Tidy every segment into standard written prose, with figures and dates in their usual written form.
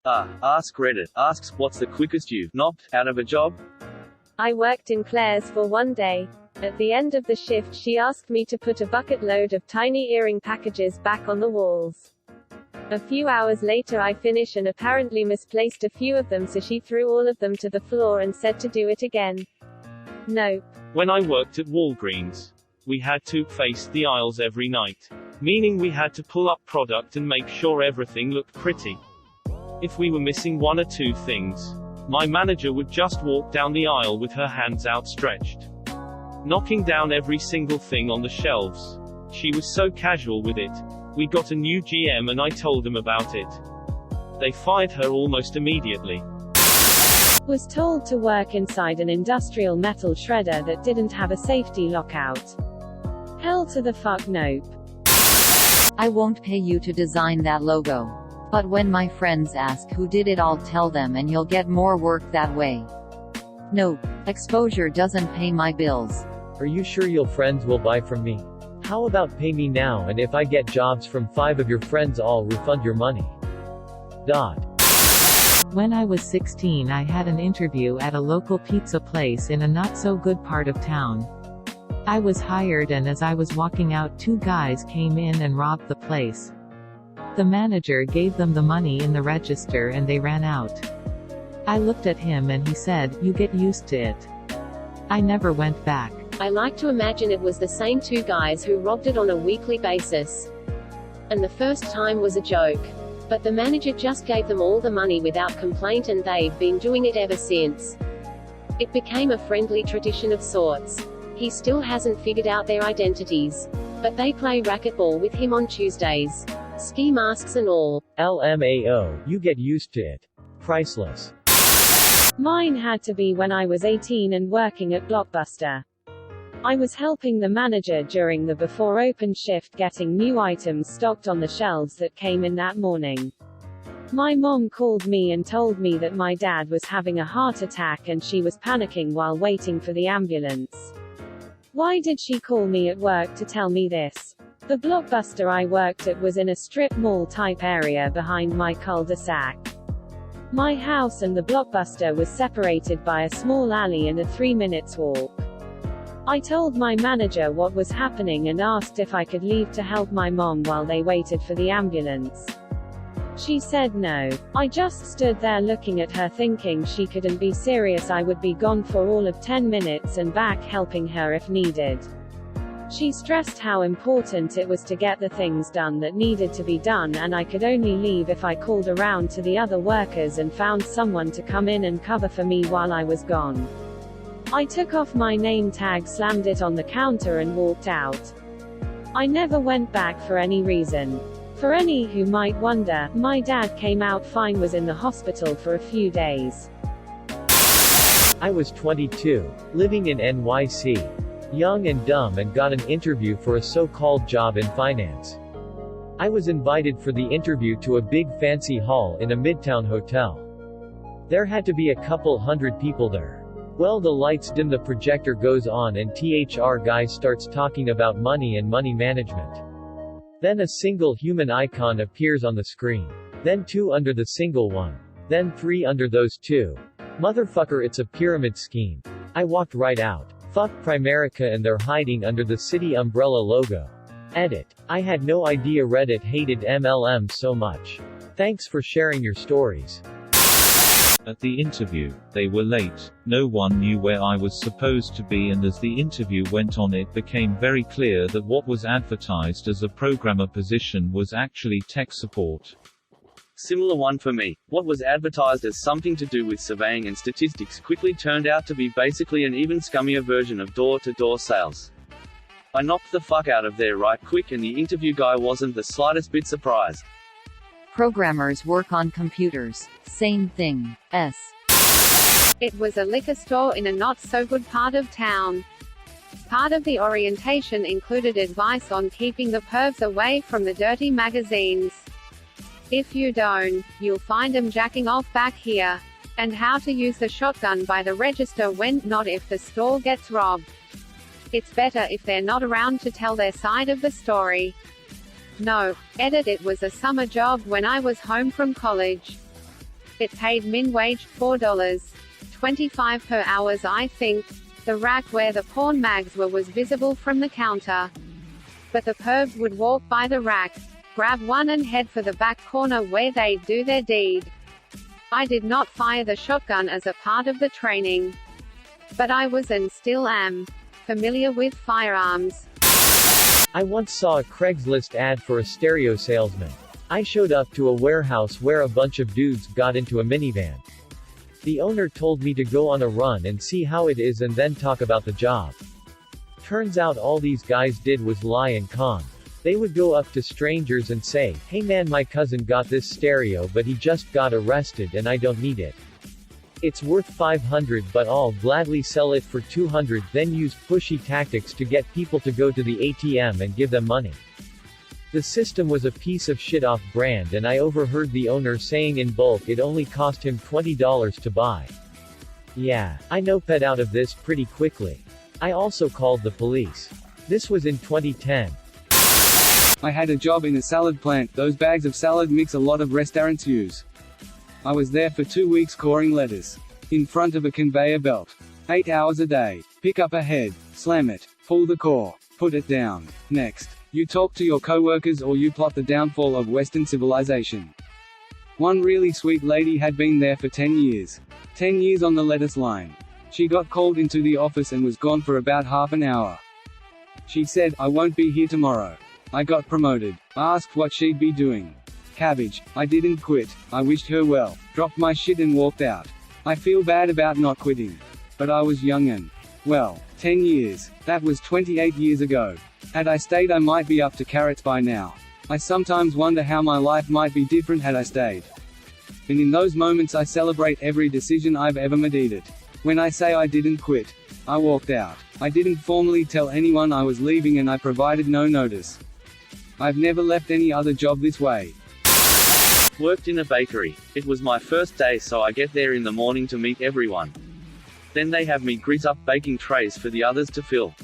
Askreddit Asks, what's the quickest you've knocked out of a job? I worked in Claire's for one day. At the end of the shift she asked me to put a bucket load of tiny earring packages back on the walls. A few hours later I finished and apparently misplaced a few of them, so she threw all of them to the floor and said to do it again. Nope. When I worked at Walgreens, we had to face the aisles every night. Meaning we had to pull up product and make sure everything looked pretty. If we were missing one or two things, my manager would just walk down the aisle with her hands outstretched, knocking down every single thing on the shelves. She was so casual with it. We got a new GM and I told him about it. They fired her almost immediately. Was told to work inside an industrial metal shredder that didn't have a safety lockout. Hell to the fuck nope. I won't pay you to design that logo. But when my friends ask who did it, I'll tell them and you'll get more work that way. Nope. Exposure doesn't pay my bills. Are you sure your friends will buy from me? How about pay me now, and if I get jobs from 5 of your friends I'll refund your money. When I was 16 I had an interview at a local pizza place in a not-so-good part of town. I was hired, and as I was walking out 2 guys came in and robbed the place. The manager gave them the money in the register and they ran out. I looked at him and he said, "You get used to it." I never went back. I like to imagine it was the same 2 guys who robbed it on a weekly basis. And the first time was a joke. But the manager just gave them all the money without complaint and they've been doing it ever since. It became a friendly tradition of sorts. He still hasn't figured out their identities. But they play racquetball with him on Tuesdays. Ski masks and all. LMAO, you get used to it. Priceless. Mine had to be when I was 18 and working at Blockbuster. I was helping the manager during the before open shift getting new items stocked on the shelves that came in that morning. My mom called me and told me that my dad was having a heart attack and she was panicking while waiting for the ambulance. Why did she call me at work to tell me this? The Blockbuster I worked at was in a strip mall type area behind my cul-de-sac. My house and the Blockbuster was separated by a small alley and a 3-minute walk. I told my manager what was happening and asked if I could leave to help my mom while they waited for the ambulance. She said no. I just stood there looking at her thinking she couldn't be serious. I would be gone for all of 10 minutes and back helping her if needed. She stressed how important it was to get the things done that needed to be done, and I could only leave if I called around to the other workers and found someone to come in and cover for me while I was gone. I took off my name tag, slammed it on the counter and walked out. I never went back for any reason. For any who might wonder, my dad came out fine, was in the hospital for a few days. I was 22, living in NYC. Young and dumb, and got an interview for a so-called job in finance. I was invited for the interview to a big fancy hall in a midtown hotel. There had to be a couple hundred people there. Well, the lights dim, the projector goes on, and THR guy starts talking about money and money management. Then a single human icon appears on the screen. Then 2 under the single one. Then 3 under those 2. Motherfucker, it's a pyramid scheme. I walked right out. Fuck Primerica, and they're hiding under the city umbrella logo. Edit. I had no idea Reddit hated MLM so much. Thanks for sharing your stories. At the interview, they were late, no one knew where I was supposed to be, and as the interview went on it became very clear that what was advertised as a programmer position was actually tech support. Similar one for me. What was advertised as something to do with surveying and statistics quickly turned out to be basically an even scummier version of door-to-door sales. I knocked the fuck out of there right quick, and the interview guy wasn't the slightest bit surprised. Programmers work on computers. Same thing. It was a liquor store in a not-so-good part of town. Part of the orientation included advice on keeping the pervs away from the dirty magazines. If you don't, you'll find 'em jacking off back here. And how to use the shotgun by the register when, not if the store gets robbed. It's better if they're not around to tell their side of the story. No. Edit. It was a summer job when I was home from college. It paid min wage $4.25 per hours I think. The rack where the porn mags were was visible from the counter. But the pervs would walk by the rack, grab one and head for the back corner where they'd do their deed. I did not fire the shotgun as a part of the training. But I was and still am familiar with firearms. I once saw a Craigslist ad for a stereo salesman. I showed up to a warehouse where a bunch of dudes got into a minivan. The owner told me to go on a run and see how it is and then talk about the job. Turns out all these guys did was lie and con. They would go up to strangers and say, "Hey man, my cousin got this stereo but he just got arrested and I don't need it. It's worth 500 but I'll gladly sell it for 200, then use pushy tactics to get people to go to the ATM and give them money." The system was a piece of shit off-brand and I overheard the owner saying in bulk it only cost him $20 to buy. Yeah, I noped out of this pretty quickly. I also called the police. This was in 2010. I had a job in a salad plant. Those bags of salad mix a lot of restaurants use. I was there for 2 weeks coring lettuce. In front of a conveyor belt. 8 hours a day. Pick up a head, slam it, pull the core, put it down. Next. You talk to your coworkers or you plot the downfall of Western civilization. One really sweet lady had been there for 10 years. 10 years on the lettuce line. She got called into the office and was gone for about half an hour. She said, "I won't be here tomorrow." I got promoted. Asked what she'd be doing. Cabbage. I didn't quit. I wished her well, dropped my shit and walked out. I feel bad about not quitting. But I was young and, well, 10 years. That was 28 years ago. Had I stayed I might be up to carrots by now. I sometimes wonder how my life might be different had I stayed. And in those moments I celebrate every decision I've ever made. When I say I didn't quit, I walked out. I didn't formally tell anyone I was leaving and I provided no notice. I've never left any other job this way. Worked in a bakery. It was my first day so I get there in the morning to meet everyone. Then they have me grease up baking trays for the others to fill.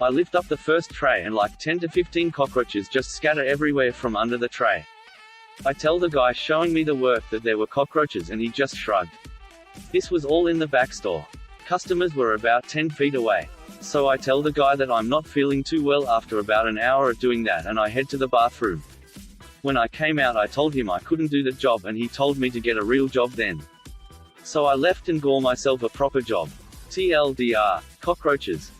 I lift up the first tray and like 10 to 15 cockroaches just scatter everywhere from under the tray. I tell the guy showing me the work that there were cockroaches and he just shrugged. This was all in the back store. Customers were about 10 feet away. So I tell the guy that I'm not feeling too well after about an hour of doing that and I head to the bathroom. When I came out I told him I couldn't do the job and he told me to get a real job then. So I left and got myself a proper job. TLDR, cockroaches.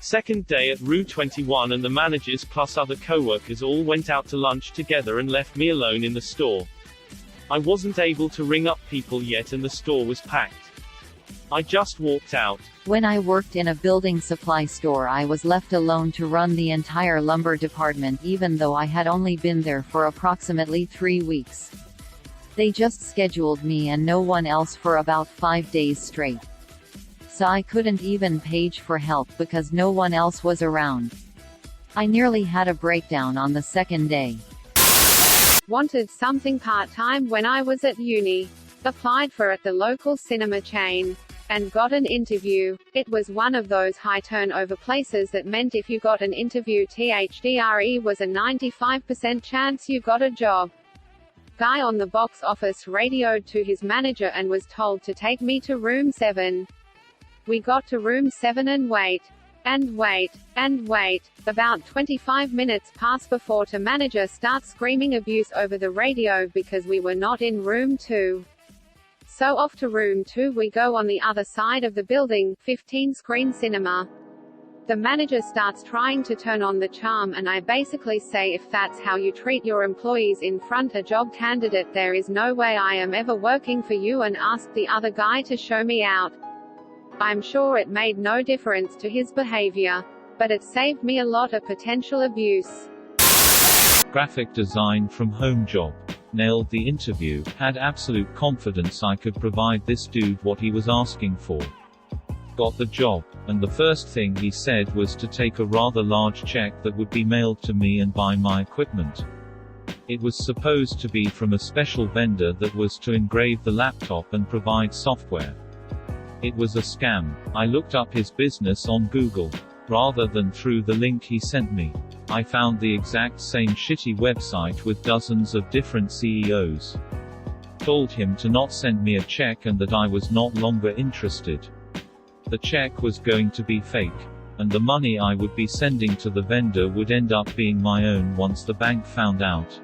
Second day at Rue 21 and the managers plus other co-workers all went out to lunch together and left me alone in the store. I wasn't able to ring up people yet and the store was packed. I just walked out. When I worked in a building supply store I was left alone to run the entire lumber department even though I had only been there for approximately 3 weeks. They just scheduled me and no one else for about 5 days straight. So I couldn't even page for help because no one else was around. I nearly had a breakdown on the second day. Wanted something part-time when I was at uni. Applied for at the local cinema chain. And got an interview. It was one of those high turnover places that meant if you got an interview THDRE was a 95% chance you got a job. Guy on the box office radioed to his manager and was told to take me to room 7. We got to room 7 and wait. And wait. And wait. About 25 minutes pass before the manager starts screaming abuse over the radio because we were not in room 2. So off to room 2 we go on the other side of the building, 15-screen cinema. The manager starts trying to turn on the charm and I basically say if that's how you treat your employees in front a job candidate there is no way I am ever working for you and asked the other guy to show me out. I'm sure it made no difference to his behavior. But it saved me a lot of potential abuse. Graphic design from home job. Nailed the interview, had absolute confidence I could provide this dude what he was asking for. Got the job, and the first thing he said was to take a rather large check that would be mailed to me and buy my equipment. It was supposed to be from a special vendor that was to engrave the laptop and provide software. It was a scam. I looked up his business on Google. Rather than through the link he sent me. I found the exact same shitty website with dozens of different CEOs. Told him to not send me a check and that I was not longer interested. The check was going to be fake, and the money I would be sending to the vendor would end up being my own once the bank found out.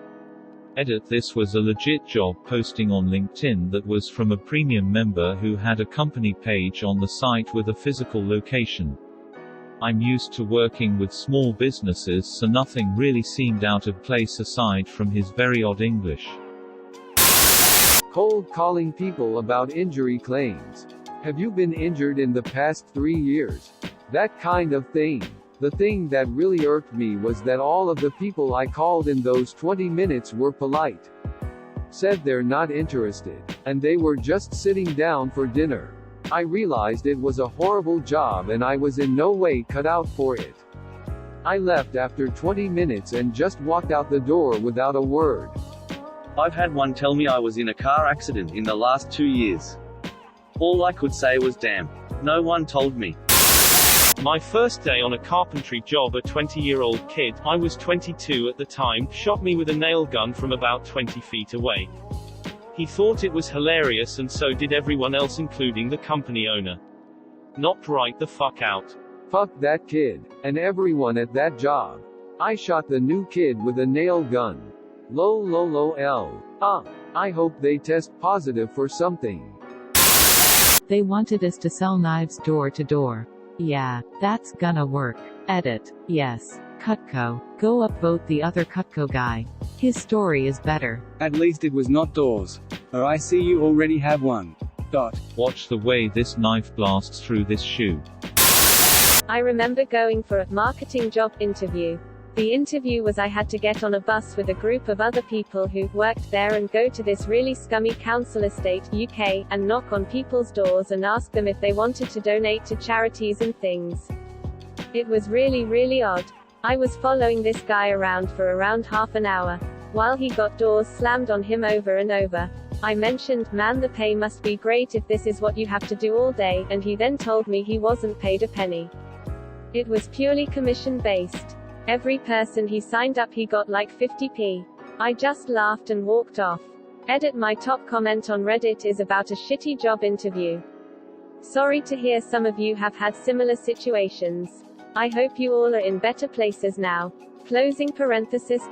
Edit: this was a legit job posting on LinkedIn that was from a premium member who had a company page on the site with a physical location. I'm used to working with small businesses, so nothing really seemed out of place aside from his very odd English. Cold calling people about injury claims. Have you been injured in the past 3 years? That kind of thing. The thing that really irked me was that all of the people I called in those 20 minutes were polite. Said they're not interested, and they were just sitting down for dinner. I realized it was a horrible job and I was in no way cut out for it. I left after 20 minutes and just walked out the door without a word. I've had one tell me I was in a car accident in the last 2 years. All I could say was damn. No one told me. My first day on a carpentry job, a 20-year-old kid, I was 22 at the time, shot me with a nail gun from about 20 feet away. He thought it was hilarious and so did everyone else including the company owner. Knocked right the fuck out. Fuck that kid, and everyone at that job. I shot the new kid with a nail gun. Lol. I hope they test positive for something. They wanted us to sell knives door to door. Yeah, that's gonna work. Edit. Yes. Cutco. Go upvote the other Cutco guy. His story is better. At least it was not doors. Or I see you already have one. Watch the way this knife blasts through this shoe. I remember going for a marketing job interview. The interview was I had to get on a bus with a group of other people who worked there and go to this really scummy council estate, UK, and knock on people's doors and ask them if they wanted to donate to charities and things. It was really odd. I was following this guy around for around half an hour, while he got doors slammed on him over and over. I mentioned, man, the pay must be great if this is what you have to do all day, and he then told me he wasn't paid a penny. It was purely commission-based. Every person he signed up he got like 50p. I just laughed and walked off. Edit: my top comment on Reddit is about a shitty job interview. Sorry to hear some of you have had similar situations. I hope you all are in better places now. Closing parenthesis.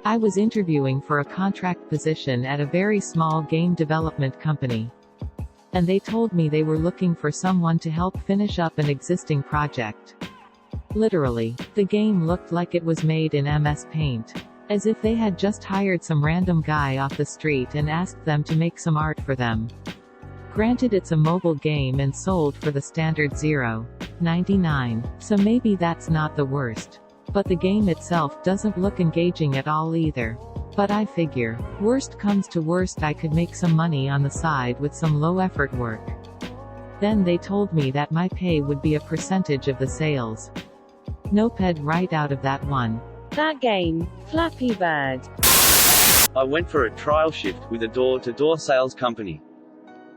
I was interviewing for a contract position at a very small game development company. And they told me they were looking for someone to help finish up an existing project. Literally, the game looked like it was made in MS Paint. As if they had just hired some random guy off the street and asked them to make some art for them. Granted, it's a mobile game and sold for the standard $0.99, so maybe that's not the worst. But the game itself doesn't look engaging at all either. But I figure, worst comes to worst, I could make some money on the side with some low-effort work. Then they told me that my pay would be a percentage of the sales. Noped right out of that one. That game, Flappy Bird. I went for a trial shift with a door-to-door sales company.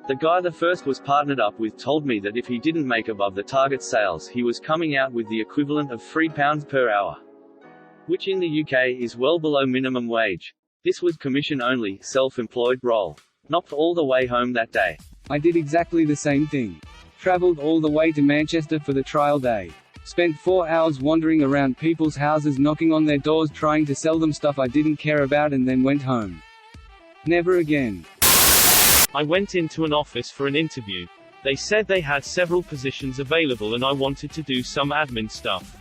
The guy the first was partnered up with told me that if he didn't make above the target sales he was coming out with the equivalent of £3 per hour. Which in the UK is well below minimum wage. This was commission-only, self-employed role. Knocked all the way home that day. I did exactly the same thing. Traveled all the way to Manchester for the trial day. Spent 4 hours wandering around people's houses knocking on their doors trying to sell them stuff I didn't care about and then went home. Never again. I went into an office for an interview. They said they had several positions available and I wanted to do some admin stuff.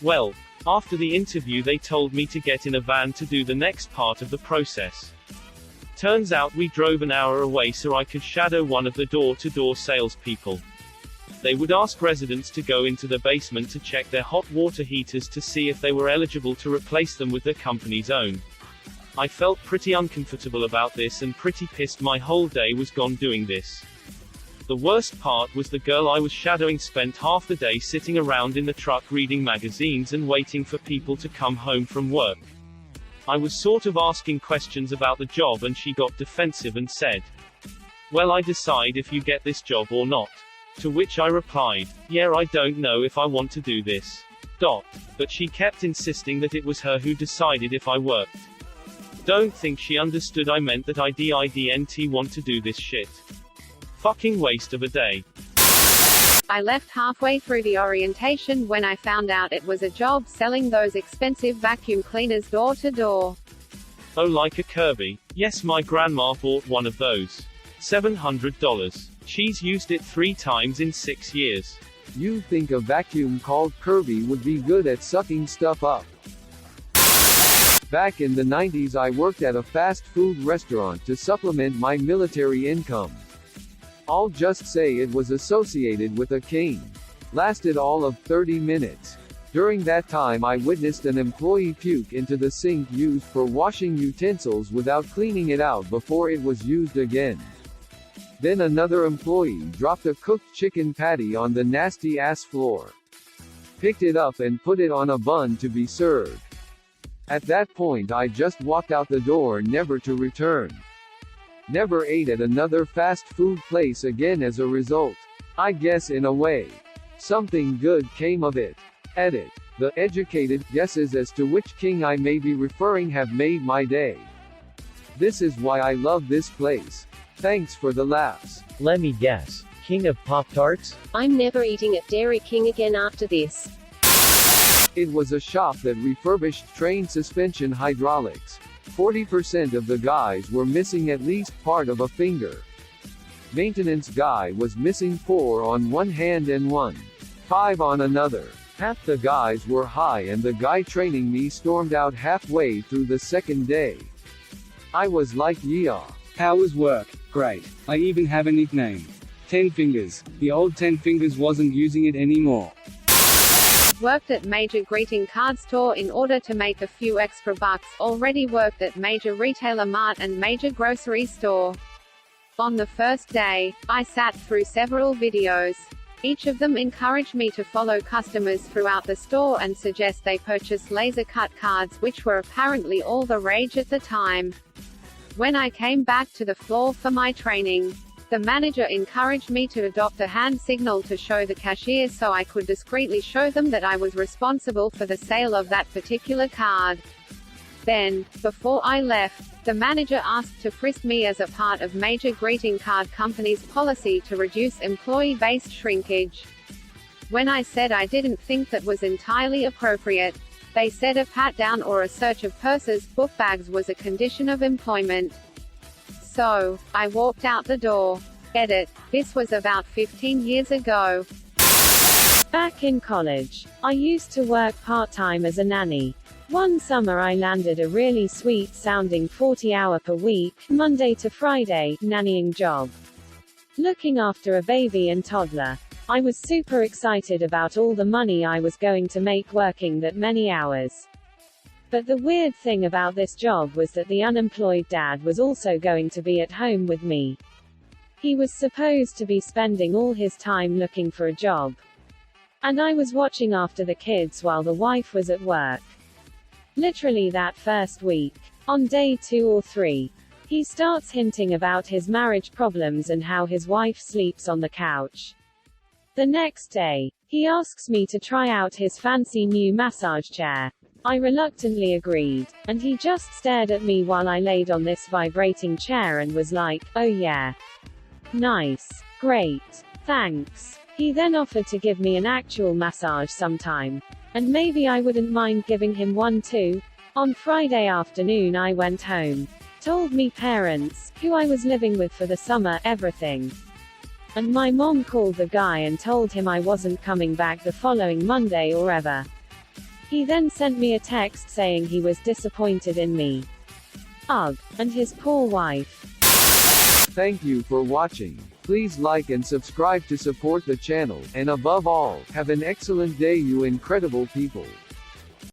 Well, after the interview they told me to get in a van to do the next part of the process. Turns out we drove an hour away so I could shadow one of the door-to-door salespeople. They would ask residents to go into the basement to check their hot water heaters to see if they were eligible to replace them with their company's own. I felt pretty uncomfortable about this and pretty pissed my whole day was gone doing this. The worst part was the girl I was shadowing spent half the day sitting around in the truck reading magazines and waiting for people to come home from work. I was sort of asking questions about the job and she got defensive and said, "Well, I decide if you get this job or not." To which I replied, "Yeah, I don't know if I want to do this. But she kept insisting that it was her who decided if I worked. Don't think she understood I meant that I didn't want to do this shit. Fucking waste of a day. I left halfway through the orientation when I found out it was a job selling those expensive vacuum cleaners door to door. Oh, like a Kirby? Yes, my grandma bought one of those. $700. She's used it 3 times in 6 years. You think a vacuum called Kirby would be good at sucking stuff up? Back in the 90s I worked at a fast food restaurant to supplement my military income. I'll just say it was associated with a cane. Lasted all of 30 minutes. During that time I witnessed an employee puke into the sink used for washing utensils without cleaning it out before it was used again. Then another employee dropped a cooked chicken patty on the nasty ass floor. Picked it up and put it on a bun to be served. At that point I just walked out the door never to return. Never ate at another fast food place again as a result. I guess in a way, something good came of it. Edit. The educated guesses as to which king I may be referring have made my day. This is why I love this place. Thanks for the laughs. Let me guess. King of Pop-Tarts? I'm never eating at Dairy King again after this. It was a shop that refurbished train suspension hydraulics. 40% of the guys were missing at least part of a finger. Maintenance guy was missing 4 on one hand and 5 on another. Half the guys were high and the guy training me stormed out halfway through the second day. I was like, yeah. How was work? Great. I even have a nickname. 10 Fingers. The old 10 Fingers wasn't using it anymore. Worked at major greeting card store in order to make a few extra bucks. Already worked at major retailer mart and major grocery store. On the first day, I sat through several videos. Each of them encouraged me to follow customers throughout the store and suggest they purchase laser cut cards, which were apparently all the rage at the time. When I came back to the floor for my training, the manager encouraged me to adopt a hand signal to show the cashier so I could discreetly show them that I was responsible for the sale of that particular card. Then, before I left, the manager asked to frisk me as a part of major greeting card company's policy to reduce employee-based shrinkage. When I said I didn't think that was entirely appropriate, they said a pat-down or a search of purses, book bags was a condition of employment. So, I walked out the door. Edit. This was about 15 years ago. Back in college, I used to work part-time as a nanny. One summer I landed a really sweet-sounding 40-hour per week, Monday to Friday, nannying job. Looking after a baby and toddler. I was super excited about all the money I was going to make working that many hours. But the weird thing about this job was that the unemployed dad was also going to be at home with me. He was supposed to be spending all his time looking for a job. And I was watching after the kids while the wife was at work. Literally that first week. On day 2 or 3. He starts hinting about his marriage problems and how his wife sleeps on the couch. The next day, he asks me to try out his fancy new massage chair. I reluctantly agreed, and he just stared at me while I laid on this vibrating chair and was like, "Oh yeah. Nice. Great. Thanks." He then offered to give me an actual massage sometime. And maybe I wouldn't mind giving him one too. On Friday afternoon I went home. Told me parents, who I was living with for the summer, everything. And my mom called the guy and told him I wasn't coming back the following Monday or ever. He then sent me a text saying he was disappointed in me. Ugh, and his poor wife. Thank you for watching. Please like and subscribe to support the channel, and above all, have an excellent day you incredible people.